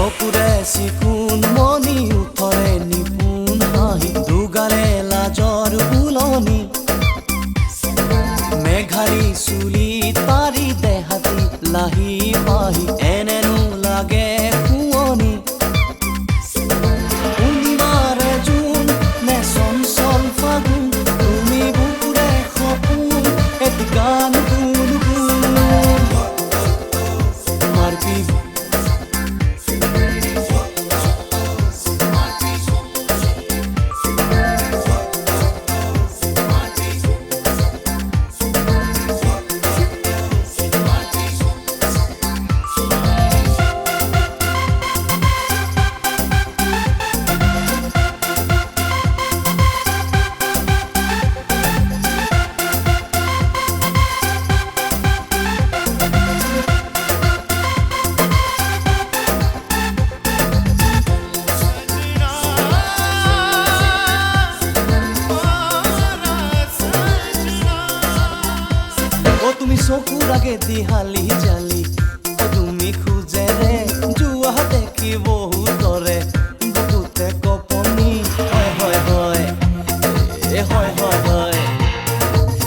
চকুৰে চিকুণ মণি উঠৰে নিপুণ হাঁহি দুগালে লাজৰ ফুলনি মেঘাৰী চুলিত পাৰি দেহাতী লাহি পাহি এনেনো লাগে শুৱনি পূৰ্ণিমাৰে জোন নে চঞ্চল ফাগুন তুমি বুকুৰে সপোন এটি গান গুণগুণ মাৰপি তুমি চকুৰ আগে দিহালি জালি তুমি খোজেৰে যোৱা দেখি বহুতৰে বুকুতে কপনি হয় হয় হয় হয় হয় হয়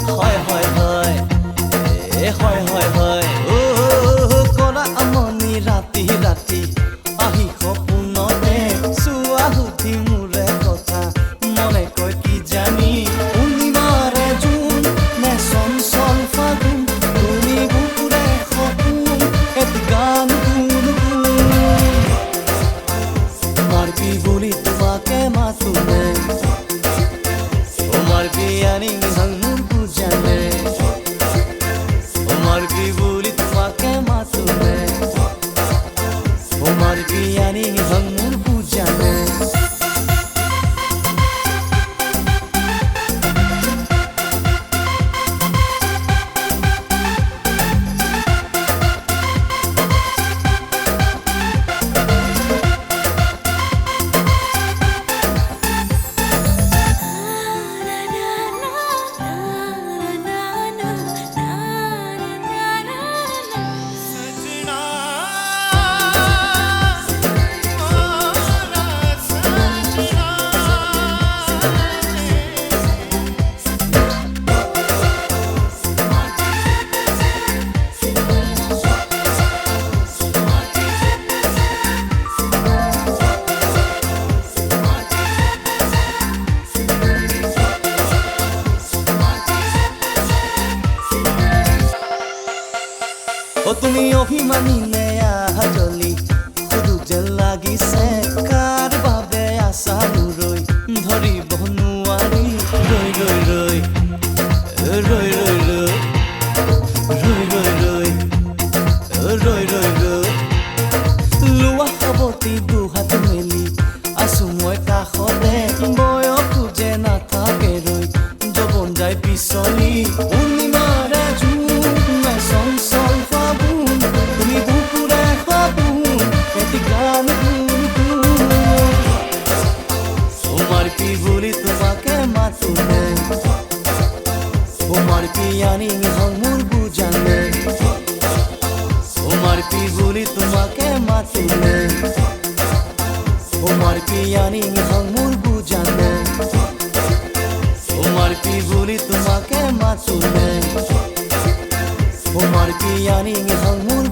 হয় হয় হয় হয় হয় হয় কৰা আমনি ৰাতি ৰাতি আহি সপোনতে চোৱা সুধি মোৰে কথা মনে কয় কি জানি পূৰ্ণিমাৰে জোন নে চঞ্চল ফাগুন বুলি তোমাকে মাতুনে ওমার বিয়ানি হংমুর বুঝানে ওমার বি বুলি তোমাকে মাতুনে ওমার বিয়ানি হংমুর বুঝানে তুমি অভিমানী নে আজলি সুদু যেন লাগিছে কাৰ বাবে আছানো ৰৈ ধৰিব নোৱাৰি ৰৈ ৰৈ ৰৈ ৰৈ ৰৈ ৰৈ ৰৈ ৰৈ ৰৈ ৰৈ ৰৈ ৰৈ লোৱা সাৱতি দুহাত মেলি আছো মই কাষতে বয়সো যে নাথাকে ৰৈ যৌৱন যায় পিছলি পূৰ্ণিমাৰে জোন নে চঞ্চল বুলি তোমাকে মাতুনে ওমার পিয়ানি হংমুর বুঝানে ওমার পি বুলি তোমাকে মাতুনে ওমার পিয়ানি হংমুর বুঝানে ওমার পি বুলি তোমাকে মাতুনে ওমার পিয়ানি হংমুর